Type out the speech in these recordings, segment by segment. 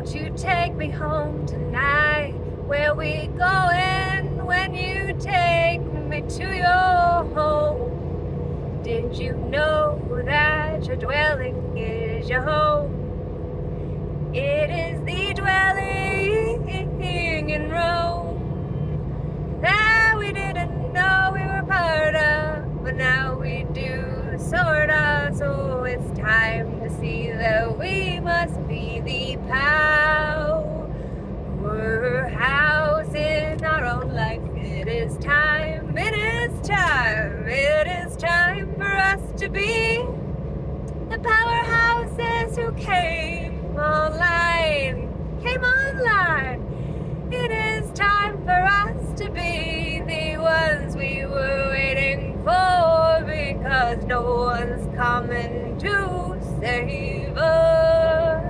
Won't you take me home tonight? Where we going when you take me to your home? Did you know that your dwelling is your home? It is the dwelling in Rome that we didn't know we were part of, but now we do, sorta. So it's time to see that we must be the powerhouse in our own life. It is time, it is time, it is time for us to be the powerhouses who came online. It is time for us to be the ones we were waiting for, because no one's coming to save us.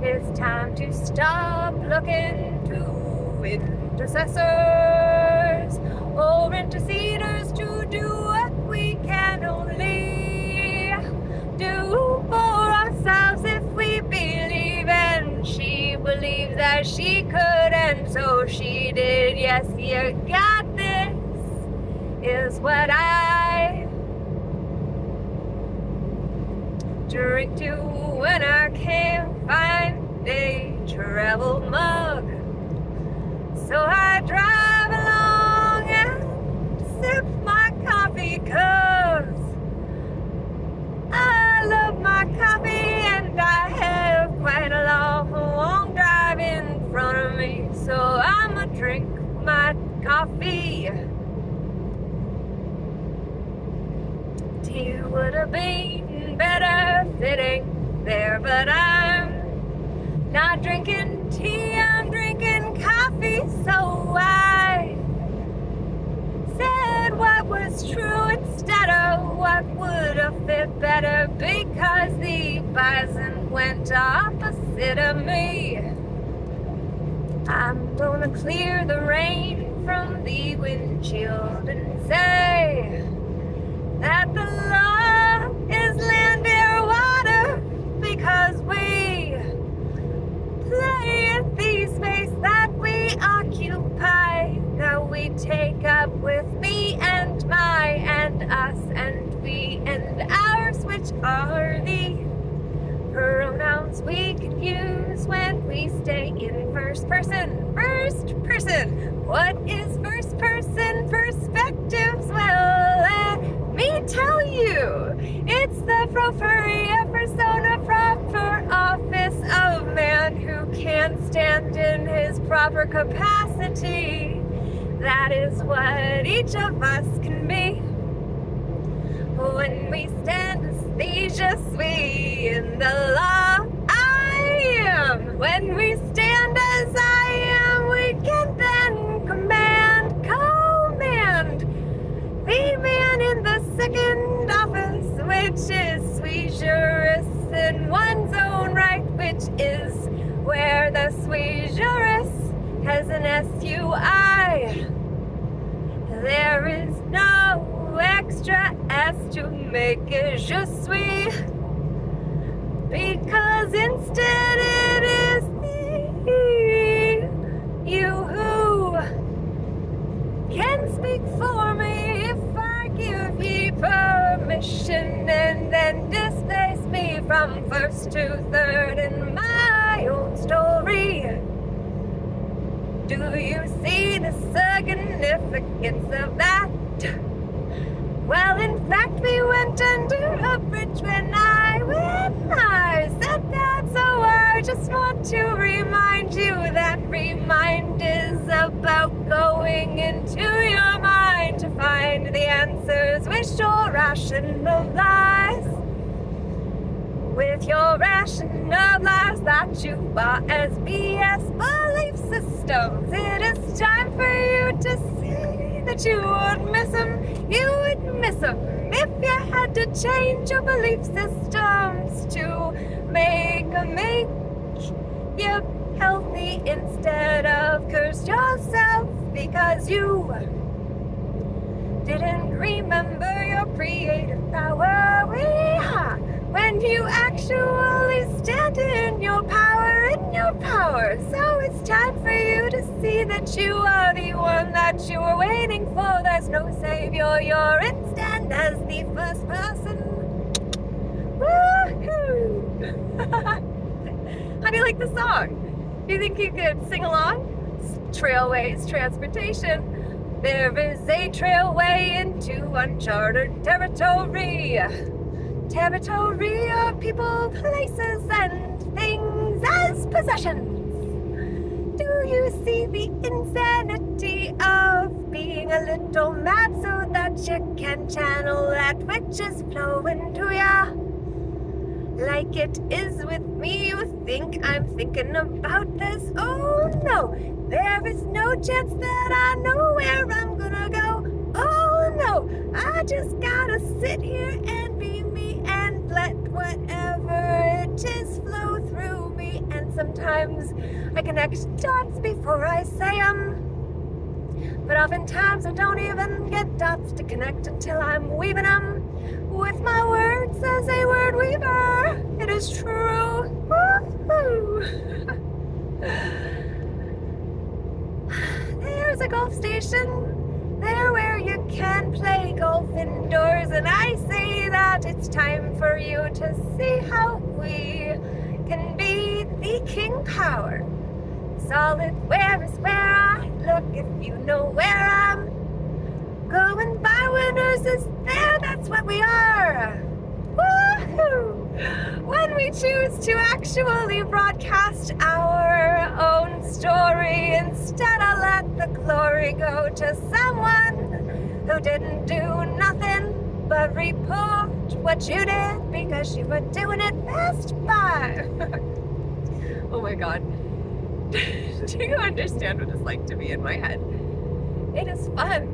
It's time to stop looking to intercessors or interceders to do what we can only do for ourselves if we believe, and she believes that she could, and so she did. Yes, you got this, is what I drink to when I can't find a travel mug. So I drive along and sip my coffee, 'cause I love my coffee and I have quite a long drive in front of me. So I'ma drink my coffee. Tea would have been better fitting there, but I'm not drinking tea, I'm drinking coffee. So I said what was true instead of what would have fit better, because the bison went opposite of me. I'm gonna clear the rain from the windshield and say that the law is land, air, water, because we play in the space that we occupy, that we take up with me and my and us and we and ours, which are the pronouns we can use when we stay in first person. First person. What is first person perspectives? Well, let me tell you, it's the properia persona proper office of man who can't stand in his proper capacity. That is what each of us can be. When we stand aesthesious, we in the law I am. When we stand as I am, we can then command the man in the second office, which is sui juris in one's own right, which is where the sui juris has an SUI. There is no extra S to make it je suis, because instead it is the you who can speak for me if I give ye permission, and then displace me from first to third in my own story. Do you see the significance of that? Well, in fact, we went under a bridge when I said that, so I just want to remind you that remind is about going into your mind to find the answers with your rationalize. With your rationalize that you bought as BS belief systems, it is time for you to see that you would miss them. You would miss them if you had to change your belief systems to make you healthy instead of curse yourself, because you didn't remember your creative power. When you actually stand in your power, in your So it's time for you to see that you are the one that you were waiting for. There's no savior, you're instant as the first person. Woohoo! How do you like the song? Do you think you could sing along? Trailways, transportation. There is a trailway into uncharted territory. Territory of people, places, and things as possessions. Do you see the insanity of being a little mad so that you can channel that which is flowing to ya? Like it is with me, you think I'm thinking about this? Oh no, there is no chance that I know where I'm gonna go. Oh no, I just gotta sit here and be me and let whatever it is flow through me. And sometimes I connect dots before I say them. But oftentimes I don't even get dots to connect until I'm weaving them with my words as a word weaver. It is true. Woo-hoo. There's a golf station there where you can play golf indoors, and I say that it's time for you to see how we can be the king power. Solid where is where I look if you know where I'm going by. Winners is there, that's what we are. Woohoo! When we choose to actually broadcast our own story, instead I let the glory go to someone who didn't do nothing but report what you did because you were doing it best by. Oh my god. Do you understand what it's like to be in my head? It is fun.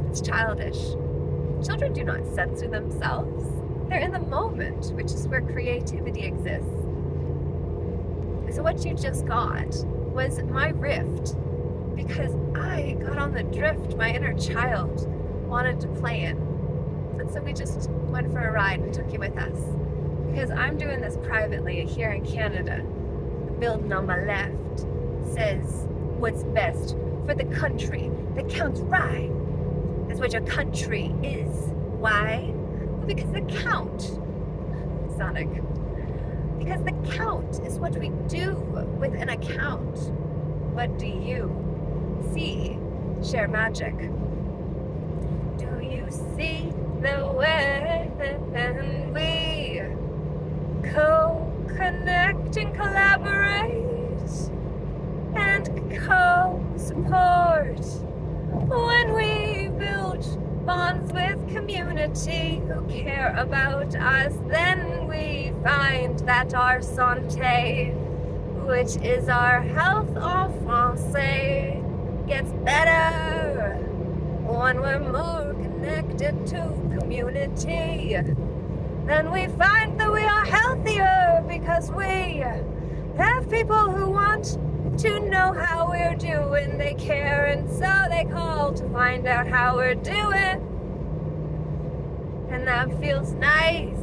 It's childish. Children do not censor themselves. They're in the moment, which is where creativity exists. So what you just got was my rift, because I got on the drift my inner child wanted to play in. And so we just went for a ride and took you with us. Because I'm doing this privately here in Canada. The building on my left says what's best for the country that counts right. That's what your country is. Why? Well, because the count, Sonic, because the count is what we do with an account. What do you see? Share magic. Do you see the way we co-connect and collaborate and co-support? When we build bonds with community who care about us, then we find that our santé, which is our health en français, gets better when we're more connected to community. Then we find that we are healthier because we have people who want to know how we're doing. They care, and so they call to find out how we're doing. And that feels nice.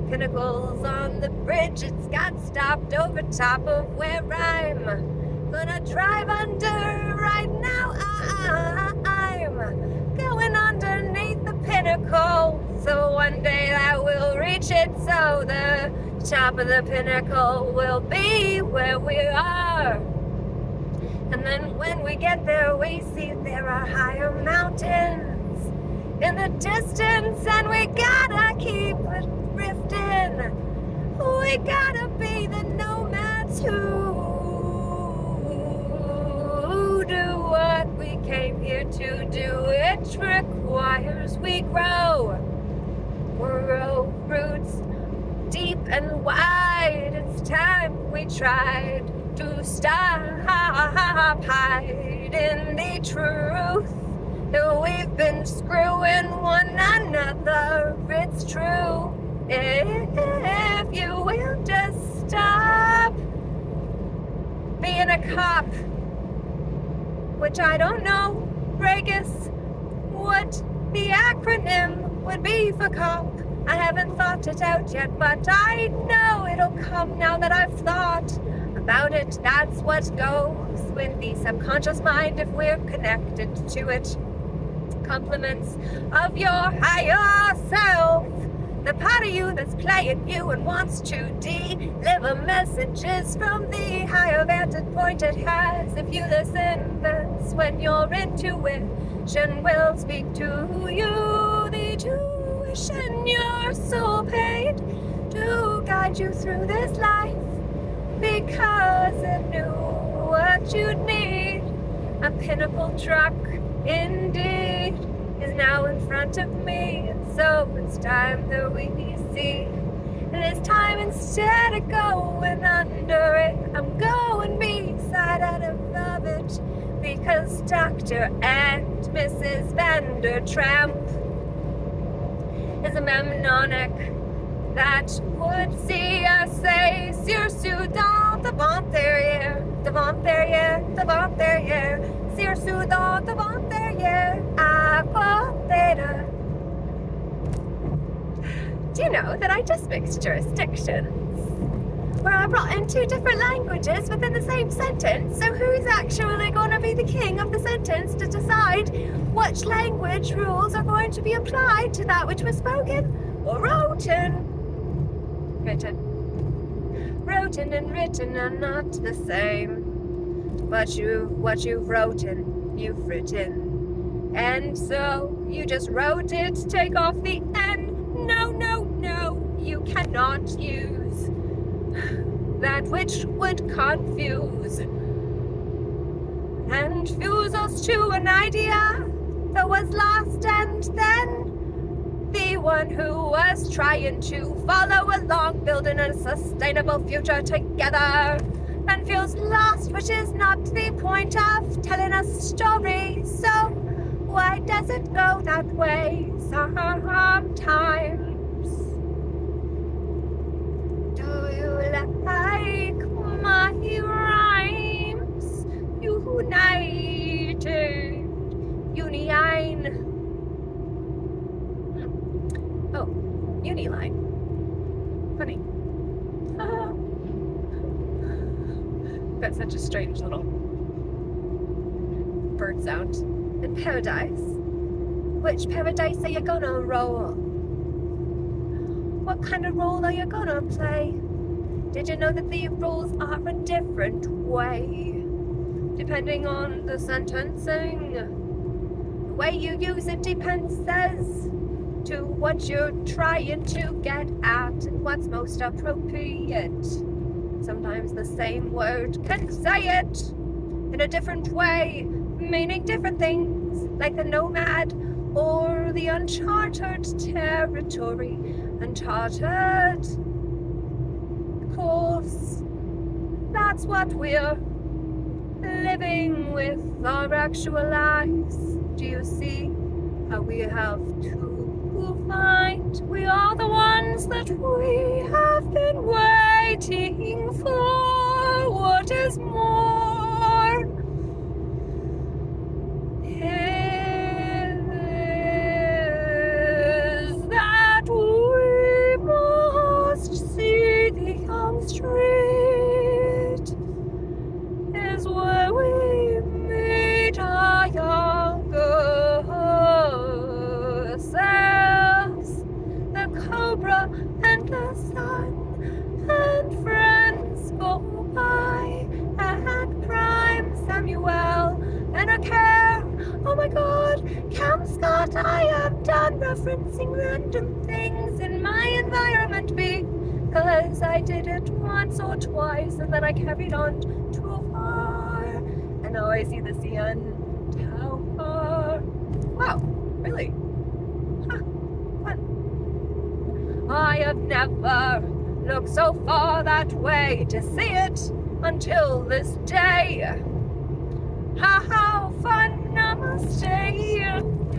Pinnacles on the bridge, it's got stopped over top of where I'm gonna drive under right now. I'm going underneath the pinnacle, so one day I will reach it, so the top of the pinnacle will be where we are. And then when we get there, we see there are higher mountains in the distance, and we gotta keep it drifting. We gotta be the nomads who do what we came here to do. It requires we grow roots deep and wide. It's time we tried to stop hiding the truth that we've been screwing one another. It's true. If you will just stop being a cop, which I don't know, Bregus, what the acronym would be for cop. I haven't thought it out yet, but I know it'll come now that I've thought. A about it. That's what goes with the subconscious mind if we're connected to it. Compliments of your higher self. The part of you that's playing you and wants to deliver messages from the higher vantage point it has. If you listen, that's when your intuition will speak to you. The tuition your soul paid to guide you through this life, because it knew what you'd need. A pinnacle truck, indeed, is now in front of me, and so it's time that we see. This time, instead of going under it, I'm going beside out of it, because Dr. and Mrs. Vandertramp is a mnemonic that would see us say, Sur Soudan, devant derrière, devant derrière, devant derrière, Sur Soudan, devant derrière, à côté de. Do you know that I just mixed jurisdictions? Where I brought in two different languages within the same sentence, so who's actually going to be the king of the sentence to decide which language rules are going to be applied to that which was spoken or written? Written and written are not the same, but what you've written, you've written. And so you just wrote it, take off the N. No, you cannot use that which would confuse and fuse us to an idea that was lost, and then the one who was trying to follow along, building a sustainable future together, and feels lost, which is not the point of telling a story. So why does it go that way sometimes? Do you like my rhymes? United, Uniline. Oh, Uniline. Funny. That's such a strange little bird sound. In paradise. Which paradise are you gonna roll? What kind of role are you gonna play? Did you know that the roles are a different way, depending on the sentencing? The way you use it depends as to what you're trying to get at and what's most appropriate. Sometimes the same word can say it in a different way, meaning different things, like the nomad or the uncharted territory. Uncharted course, that's what we're living with our actual lives. Do you see how we have to find? We are the ones that we have been waiting for. What is more is that we must see the young street is where we meet our younger selves. The cobra and the sun and friends go by at Prime Samuel and a care. Oh my God, Cam Scott, I am done referencing random things in my environment because I did it once or twice and then I carried on too far. And now I see the CN Tower. Wow, really? Huh, fun. I have never looked so far that way to see it until this day. How fun, namaste,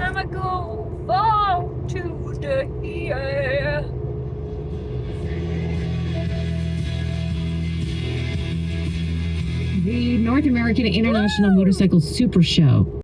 I'ma go for today. The North American International Motorcycle Super Show